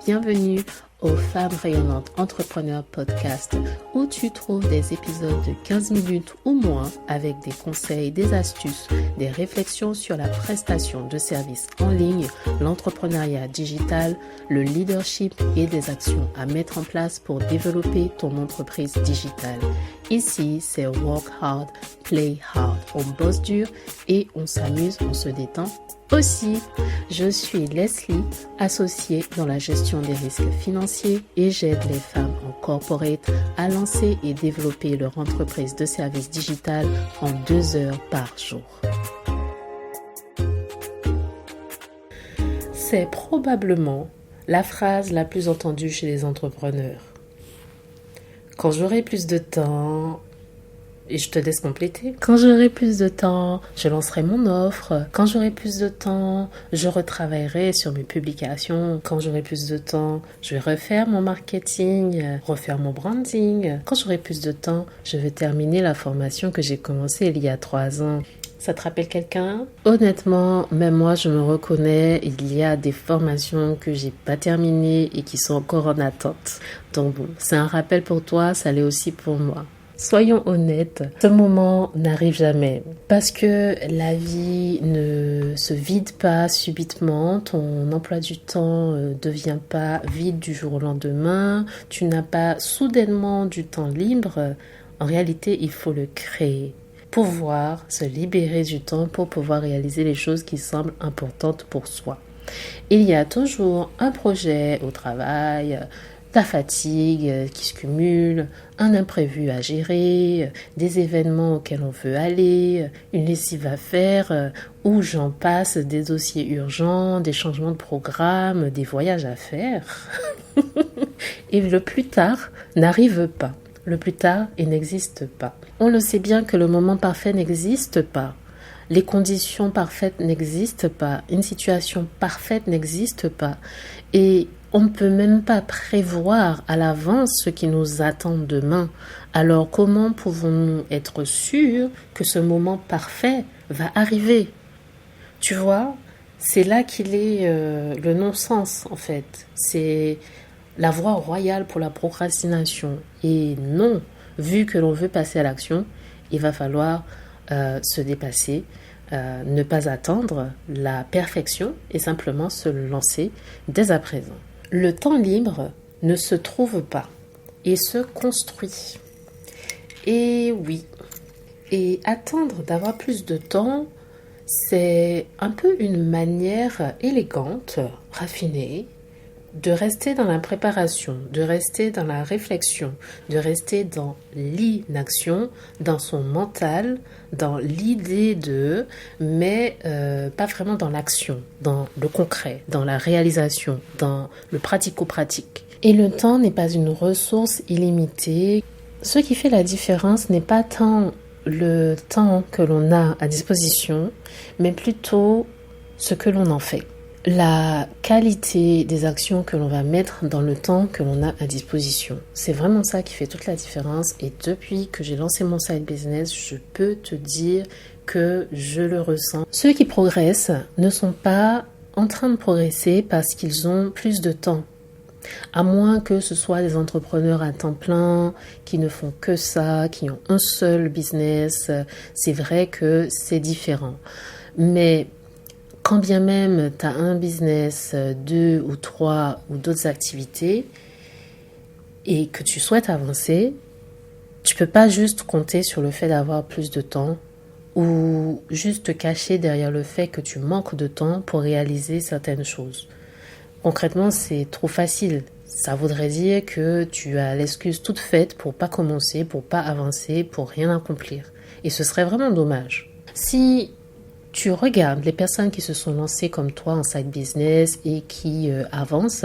Bienvenue au Femmes Rayonnantes Entrepreneurs Podcast où tu trouves des épisodes de 15 minutes ou moins avec des conseils, des astuces, des réflexions sur la prestation de services en ligne, l'entrepreneuriat digital, le leadership et des actions à mettre en place pour développer ton entreprise digitale. Ici, c'est Work Hard, Play Hard. On bosse dur et on s'amuse, on se détend aussi. Je suis Leslie, associée dans la gestion des risques financiers et j'aide les femmes en corporate à lancer et développer leur entreprise de services digital en 2 heures par jour. C'est probablement la phrase la plus entendue chez les entrepreneurs. Quand j'aurai plus de temps, et je te laisse compléter. Quand j'aurai plus de temps, je lancerai mon offre. Quand j'aurai plus de temps, je retravaillerai sur mes publications. Quand j'aurai plus de temps, je vais refaire mon marketing, refaire mon branding. Quand j'aurai plus de temps, je vais terminer la formation que j'ai commencée il y a 3 ans. Ça te rappelle quelqu'un? Honnêtement, même moi, je me reconnais. Il y a des formations que j'ai pas terminées et qui sont encore en attente. Donc bon, c'est un rappel pour toi, ça l'est aussi pour moi. Soyons honnêtes, ce moment n'arrive jamais parce que la vie ne se vide pas subitement, ton emploi du temps ne devient pas vide du jour au lendemain, tu n'as pas soudainement du temps libre. En réalité, il faut le créer. Pouvoir se libérer du temps pour pouvoir réaliser les choses qui semblent importantes pour soi. Il y a toujours un projet au travail, la fatigue qui se cumule, un imprévu à gérer, des événements auxquels on veut aller, une lessive à faire, ou j'en passe, des dossiers urgents, des changements de programme, des voyages à faire. Et le plus tard n'arrive pas. Le plus tard, il n'existe pas. On le sait bien que le moment parfait n'existe pas. Les conditions parfaites n'existent pas. Une situation parfaite n'existe pas. Et on ne peut même pas prévoir à l'avance ce qui nous attend demain. Alors comment pouvons-nous être sûrs que ce moment parfait va arriver? Tu vois, c'est là qu'il est le non-sens en fait. C'est la voie royale pour la procrastination. Et non, vu que l'on veut passer à l'action, il va falloir se dépasser, ne pas attendre la perfection et simplement se lancer dès à présent. Le temps libre ne se trouve pas et se construit. Et oui, et attendre d'avoir plus de temps, c'est un peu une manière élégante, raffinée, de rester dans la préparation, de rester dans la réflexion, de rester dans l'inaction, dans son mental, dans l'idée de, mais pas vraiment dans l'action, dans le concret, dans la réalisation, dans le pratico-pratique. Et le temps n'est pas une ressource illimitée. Ce qui fait la différence n'est pas tant le temps que l'on a à disposition, mais plutôt ce que l'on en fait. La qualité des actions que l'on va mettre dans le temps que l'on a à disposition. C'est vraiment ça qui fait toute la différence. Et depuis que j'ai lancé mon side business, je peux te dire que je le ressens. Ceux qui progressent ne sont pas en train de progresser parce qu'ils ont plus de temps. À moins que ce soit des entrepreneurs à temps plein qui ne font que ça, qui ont un seul business, c'est vrai que c'est différent. Mais quand bien même tu as un business, 2 ou 3 ou d'autres activités et que tu souhaites avancer, tu peux pas juste compter sur le fait d'avoir plus de temps ou juste te cacher derrière le fait que tu manques de temps pour réaliser certaines choses. Concrètement, c'est trop facile. Ça voudrait dire que tu as l'excuse toute faite pour pas commencer, pour pas avancer, pour rien accomplir. Et ce serait vraiment dommage. Si tu regardes les personnes qui se sont lancées comme toi en side business et qui avancent,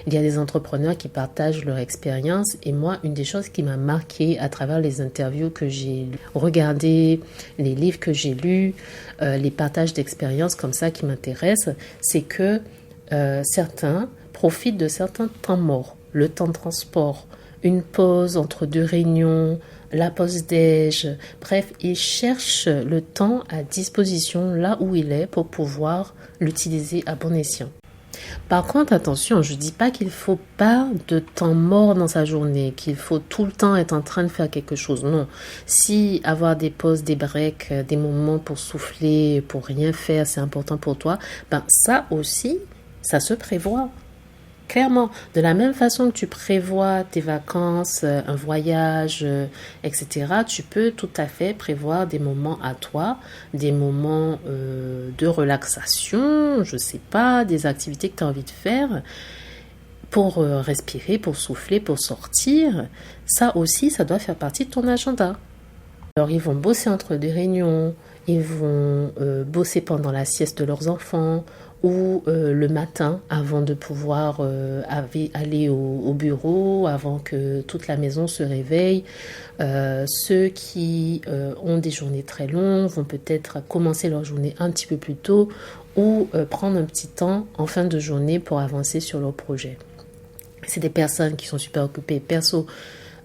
il y a des entrepreneurs qui partagent leur expérience. Et moi, une des choses qui m'a marquée à travers les interviews que j'ai regardées, les livres que j'ai lus, les partages d'expériences comme ça qui m'intéressent, c'est que certains profitent de certains temps morts, le temps de transport, une pause entre 2 réunions, la pause déj, bref, il cherche le temps à disposition là où il est pour pouvoir l'utiliser à bon escient. Par contre, attention, je dis pas qu'il faut pas de temps mort dans sa journée, qu'il faut tout le temps être en train de faire quelque chose. Non. Si avoir des pauses, des breaks, des moments pour souffler, pour rien faire, c'est important pour toi, ben ça aussi, ça se prévoit. Clairement, de la même façon que tu prévois tes vacances, un voyage, etc., tu peux tout à fait prévoir des moments à toi, des moments de relaxation, je sais pas, des activités que tu as envie de faire pour respirer, pour souffler, pour sortir. Ça aussi, ça doit faire partie de ton agenda. Alors, ils vont bosser entre des réunions, ils vont bosser pendant la sieste de leurs enfants ou le matin avant de pouvoir aller au bureau, avant que toute la maison se réveille. Ceux qui ont des journées très longues vont peut-être commencer leur journée un petit peu plus tôt ou prendre un petit temps en fin de journée pour avancer sur leur projet. C'est des personnes qui sont super occupées perso.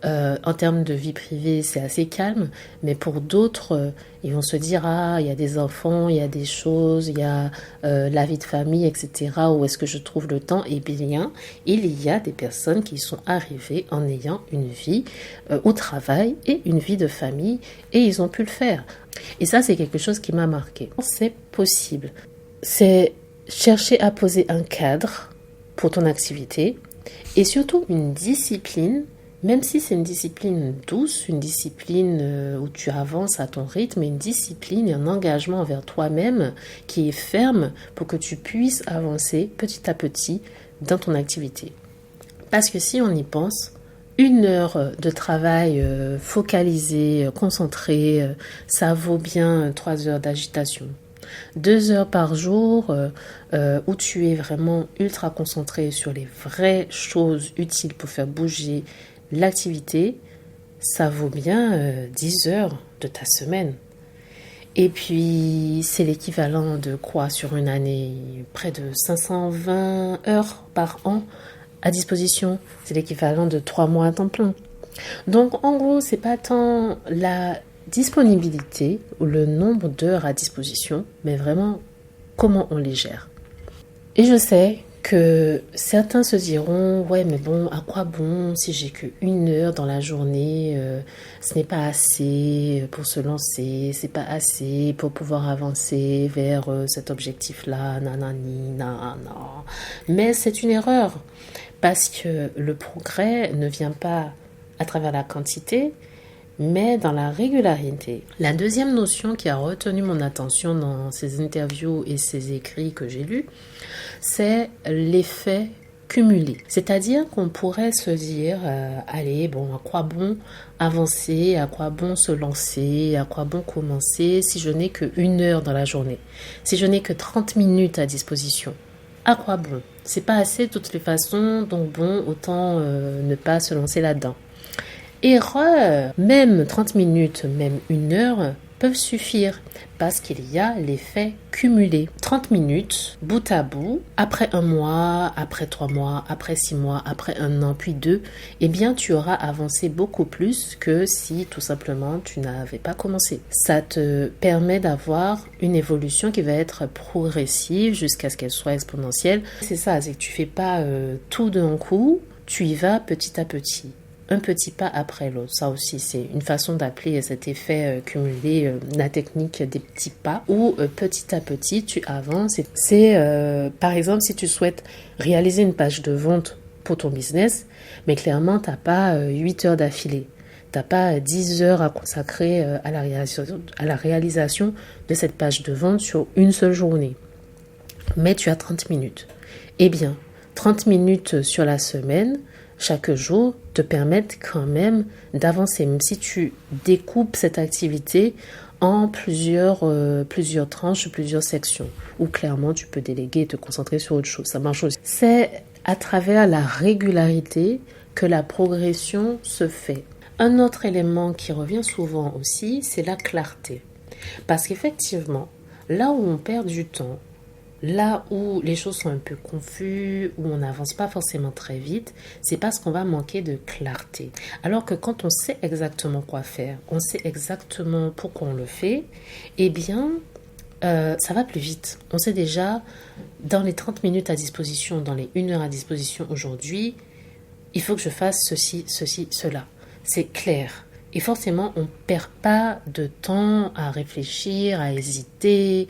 En termes de vie privée, c'est assez calme, mais pour d'autres, ils vont se dire, ah, il y a des enfants, il y a des choses, il y a la vie de famille, etc. Où est-ce que je trouve le temps? Eh bien, il y a des personnes qui sont arrivées en ayant une vie au travail et une vie de famille, et ils ont pu le faire. Et ça, c'est quelque chose qui m'a marqué. C'est possible. C'est chercher à poser un cadre pour ton activité, et surtout une discipline. Même si c'est une discipline douce, une discipline où tu avances à ton rythme, une discipline et un engagement envers toi-même qui est ferme pour que tu puisses avancer petit à petit dans ton activité. Parce que si on y pense, 1 heure de travail focalisé, concentré, ça vaut bien 3 heures d'agitation. 2 heures par jour où tu es vraiment ultra concentré sur les vraies choses utiles pour faire bouger l'activité, ça vaut bien 10 heures de ta semaine. Et puis, c'est l'équivalent de quoi sur une année? Près de 520 heures par an à disposition. C'est l'équivalent de 3 mois à temps plein. Donc, en gros, c'est pas tant la disponibilité ou le nombre d'heures à disposition, mais vraiment comment on les gère. Et je sais que certains se diront, ouais, mais bon, à quoi bon si j'ai que 1 heure dans la journée, ce n'est pas assez pour se lancer, c'est pas assez pour pouvoir avancer vers cet objectif-là, nanani, nanana. Mais c'est une erreur, parce que le progrès ne vient pas à travers la quantité, mais dans la régularité. La deuxième notion qui a retenu mon attention dans ces interviews et ces écrits que j'ai lus, c'est l'effet cumulé. C'est-à-dire qu'on pourrait se dire, allez, bon, à quoi bon avancer, à quoi bon se lancer, à quoi bon commencer si je n'ai que 1 heure dans la journée, si je n'ai que 30 minutes à disposition. À quoi bon? C'est pas assez de toutes les façons, donc bon, autant ne pas se lancer là-dedans. Erreur! Même 30 minutes, même 1 heure peuvent suffire parce qu'il y a l'effet cumulé. 30 minutes, bout à bout, après 1 mois, après 3 mois, après 6 mois, après 1 an, puis 2, eh bien tu auras avancé beaucoup plus que si tout simplement tu n'avais pas commencé. Ça te permet d'avoir une évolution qui va être progressive jusqu'à ce qu'elle soit exponentielle. C'est ça, c'est que tu fais pas tout d'un coup, tu y vas petit à petit. Un petit pas après l'autre. Ça aussi, c'est une façon d'appeler cet effet cumulé, la technique des petits pas, où petit à petit, tu avances. C'est, par exemple, si tu souhaites réaliser une page de vente pour ton business, mais clairement, tu n'as pas 8 heures d'affilée. Tu n'as pas 10 heures à consacrer à la réalisation de cette page de vente sur une seule journée. Mais tu as 30 minutes. Eh bien, 30 minutes sur la semaine, chaque jour, te permettent quand même d'avancer, même si tu découpes cette activité en plusieurs tranches, plusieurs sections, où clairement tu peux déléguer et te concentrer sur autre chose. Ça marche aussi. C'est à travers la régularité que la progression se fait. Un autre élément qui revient souvent aussi, c'est la clarté. Parce qu'effectivement, là où on perd du temps, là où les choses sont un peu confuses, où on n'avance pas forcément très vite, c'est parce qu'on va manquer de clarté. Alors que quand on sait exactement quoi faire, on sait exactement pourquoi on le fait, eh bien, ça va plus vite. On sait déjà, dans les 30 minutes à disposition, dans les 1 heure à disposition aujourd'hui, il faut que je fasse ceci, cela. C'est clair. Et forcément, on ne perd pas de temps à réfléchir, à hésiter,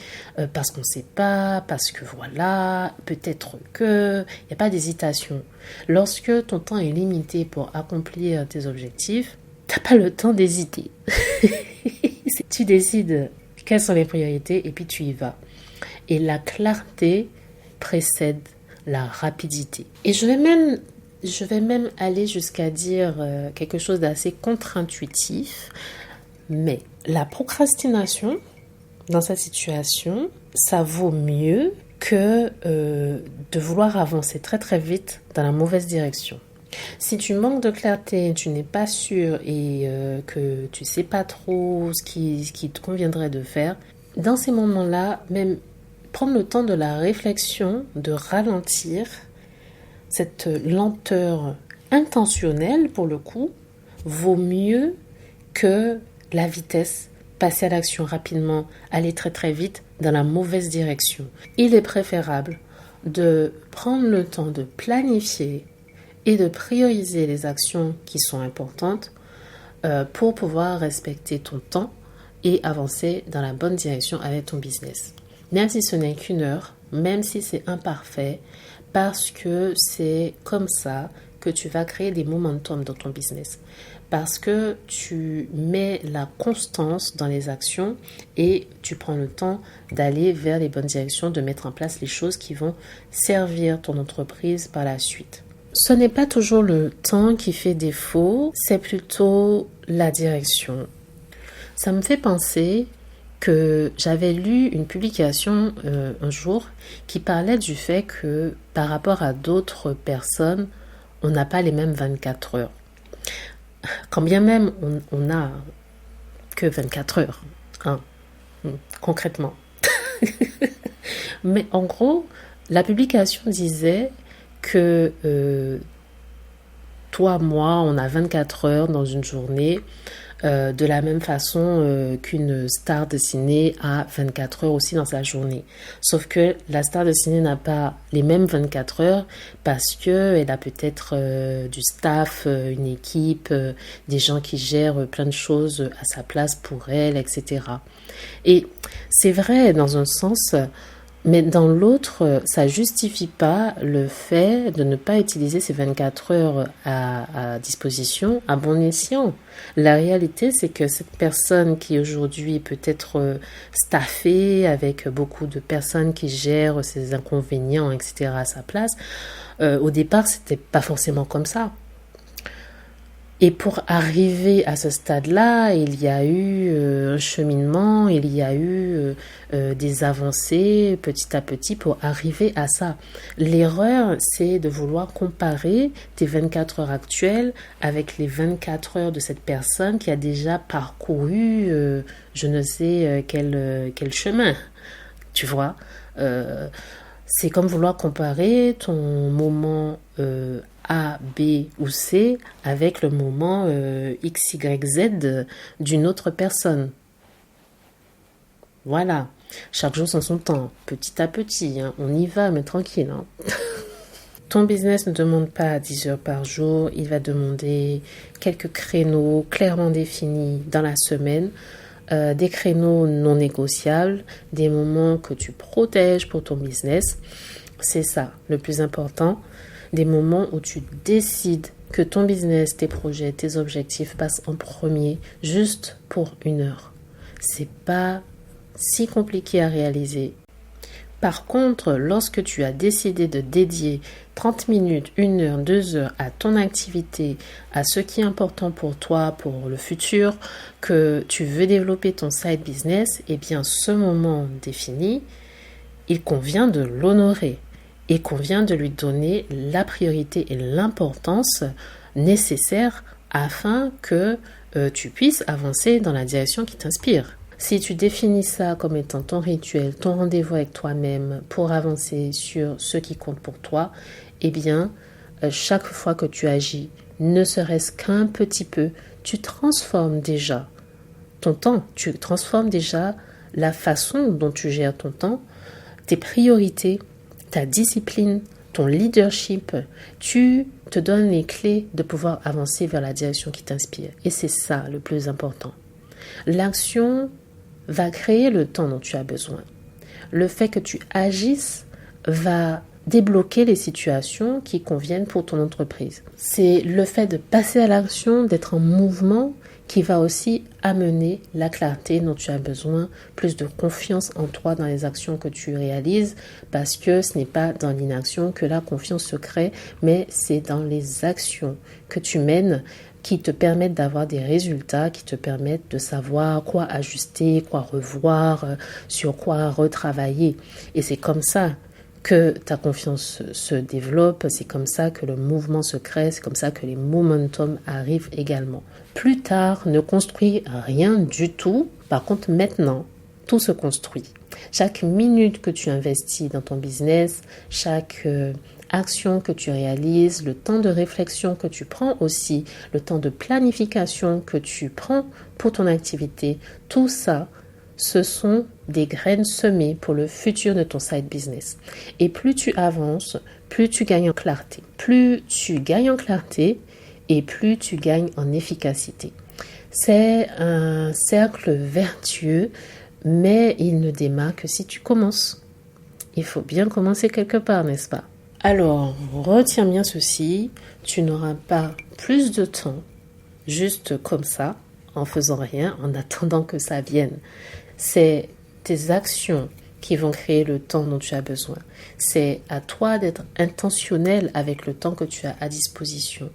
parce qu'on ne sait pas, parce que voilà, peut-être que... Il n'y a pas d'hésitation. Lorsque ton temps est limité pour accomplir tes objectifs, tu n'as pas le temps d'hésiter. Tu décides quelles sont les priorités et puis tu y vas. Et la clarté précède la rapidité. Et je vais même aller jusqu'à dire quelque chose d'assez contre-intuitif, mais la procrastination, dans cette situation, ça vaut mieux que de vouloir avancer très très vite dans la mauvaise direction. Si tu manques de clarté, tu n'es pas sûr et que tu ne sais pas trop ce qui te conviendrait de faire, dans ces moments-là, même prendre le temps de la réflexion, de ralentir, cette lenteur intentionnelle, pour le coup, vaut mieux que la vitesse, passer à l'action rapidement, aller très très vite dans la mauvaise direction. Il est préférable de prendre le temps de planifier et de prioriser les actions qui sont importantes pour pouvoir respecter ton temps et avancer dans la bonne direction avec ton business. Même si ce n'est qu'1 heure, même si c'est imparfait, parce que c'est comme ça que tu vas créer des momentum dans ton business. Parce que tu mets la constance dans les actions et tu prends le temps d'aller vers les bonnes directions, de mettre en place les choses qui vont servir ton entreprise par la suite. Ce n'est pas toujours le temps qui fait défaut, c'est plutôt la direction. Ça me fait penser que j'avais lu une publication un jour qui parlait du fait que par rapport à d'autres personnes, on n'a pas les mêmes 24 heures. Quand bien même on n'a que 24 heures, hein, concrètement. Mais en gros, la publication disait que toi, moi, on a 24 heures dans une journée, de la même façon qu'une star de ciné a 24 heures aussi dans sa journée. Sauf que la star de ciné n'a pas les mêmes 24 heures parce qu'elle a peut-être du staff, une équipe, des gens qui gèrent plein de choses à sa place pour elle, etc. Et c'est vrai dans un sens... Mais dans l'autre, ça justifie pas le fait de ne pas utiliser ces 24 heures à disposition à bon escient. La réalité, c'est que cette personne qui aujourd'hui peut être staffée avec beaucoup de personnes qui gèrent ses inconvénients, etc. à sa place, au départ, c'était pas forcément comme ça. Et pour arriver à ce stade-là, il y a eu un cheminement, il y a eu des avancées petit à petit pour arriver à ça. L'erreur, c'est de vouloir comparer tes 24 heures actuelles avec les 24 heures de cette personne qui a déjà parcouru je ne sais quel chemin, tu vois. C'est comme vouloir comparer ton moment A, B ou C avec le moment X, Y, Z d'une autre personne. Voilà. Chaque jour son temps, petit à petit. Hein. On y va, mais tranquille. Hein. Ton business ne demande pas 10 heures par jour. Il va demander quelques créneaux clairement définis dans la semaine. Des créneaux non négociables, des moments que tu protèges pour ton business. C'est ça, le plus important. Des moments où tu décides que ton business, tes projets, tes objectifs passent en premier, juste pour 1 heure. C'est pas si compliqué à réaliser. Par contre, lorsque tu as décidé de dédier 30 minutes, 1 heure, 2 heures à ton activité, à ce qui est important pour toi, pour le futur, que tu veux développer ton side business, eh bien ce moment défini, il convient de l'honorer et convient de lui donner la priorité et l'importance nécessaires afin que tu puisses avancer dans la direction qui t'inspire. Si tu définis ça comme étant ton rituel, ton rendez-vous avec toi-même pour avancer sur ce qui compte pour toi, eh bien, chaque fois que tu agis, ne serait-ce qu'un petit peu, tu transformes déjà ton temps, tu transformes déjà la façon dont tu gères ton temps, tes priorités, ta discipline, ton leadership, tu te donnes les clés de pouvoir avancer vers la direction qui t'inspire. Et c'est ça le plus important. L'action va créer le temps dont tu as besoin. Le fait que tu agisses va débloquer les situations qui conviennent pour ton entreprise. C'est le fait de passer à l'action, d'être en mouvement, qui va aussi amener la clarté dont tu as besoin, plus de confiance en toi dans les actions que tu réalises, parce que ce n'est pas dans l'inaction que la confiance se crée, mais c'est dans les actions que tu mènes qui te permettent d'avoir des résultats, qui te permettent de savoir quoi ajuster, quoi revoir, sur quoi retravailler. Et c'est comme ça que ta confiance se développe, c'est comme ça que le mouvement se crée, c'est comme ça que les momentum arrivent également. Plus tard, ne construis rien du tout. Par contre, maintenant, tout se construit. Chaque minute que tu investis dans ton business, chaque action que tu réalises, le temps de réflexion que tu prends aussi, le temps de planification que tu prends pour ton activité, tout ça, ce sont des graines semées pour le futur de ton side business. Et plus tu avances, plus tu gagnes en clarté. Plus tu gagnes en clarté et plus tu gagnes en efficacité. C'est un cercle vertueux, mais il ne démarre que si tu commences. Il faut bien commencer quelque part, n'est-ce pas? Alors, retiens bien ceci, tu n'auras pas plus de temps juste comme ça, en faisant rien, en attendant que ça vienne. C'est tes actions qui vont créer le temps dont tu as besoin. C'est à toi d'être intentionnel avec le temps que tu as à disposition.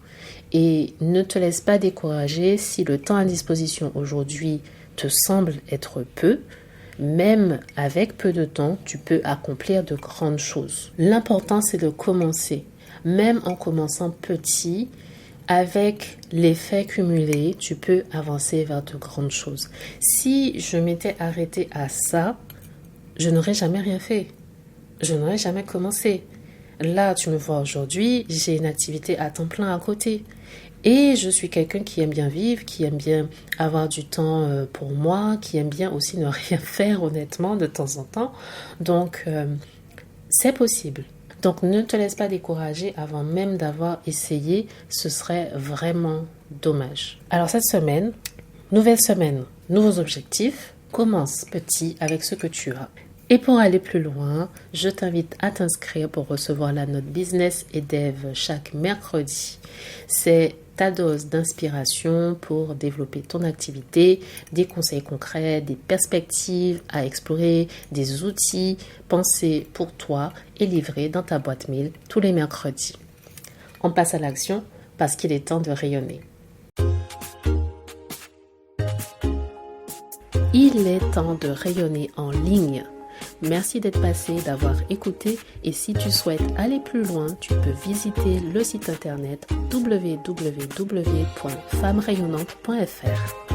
Et ne te laisse pas décourager si le temps à disposition aujourd'hui te semble être peu. Même avec peu de temps, tu peux accomplir de grandes choses. L'important, c'est de commencer. Même en commençant petit, avec l'effet cumulé, tu peux avancer vers de grandes choses. Si je m'étais arrêtée à ça, je n'aurais jamais rien fait. Je n'aurais jamais commencé. Là, tu me vois aujourd'hui, j'ai une activité à temps plein à côté. Et je suis quelqu'un qui aime bien vivre, qui aime bien avoir du temps pour moi, qui aime bien aussi ne rien faire honnêtement de temps en temps. Donc, c'est possible. Donc, ne te laisse pas décourager avant même d'avoir essayé. Ce serait vraiment dommage. Alors, cette semaine, nouvelle semaine, nouveaux objectifs. Commence petit avec ce que tu as. Et pour aller plus loin, je t'invite à t'inscrire pour recevoir la note Business et Dev chaque mercredi. C'est ta dose d'inspiration pour développer ton activité, des conseils concrets, des perspectives à explorer, des outils pensés pour toi et livrés dans ta boîte mail tous les mercredis. On passe à l'action parce qu'il est temps de rayonner. Il est temps de rayonner en ligne. Merci d'être passé, d'avoir écouté et si tu souhaites aller plus loin, tu peux visiter le site internet www.femmerayonnantes.fr.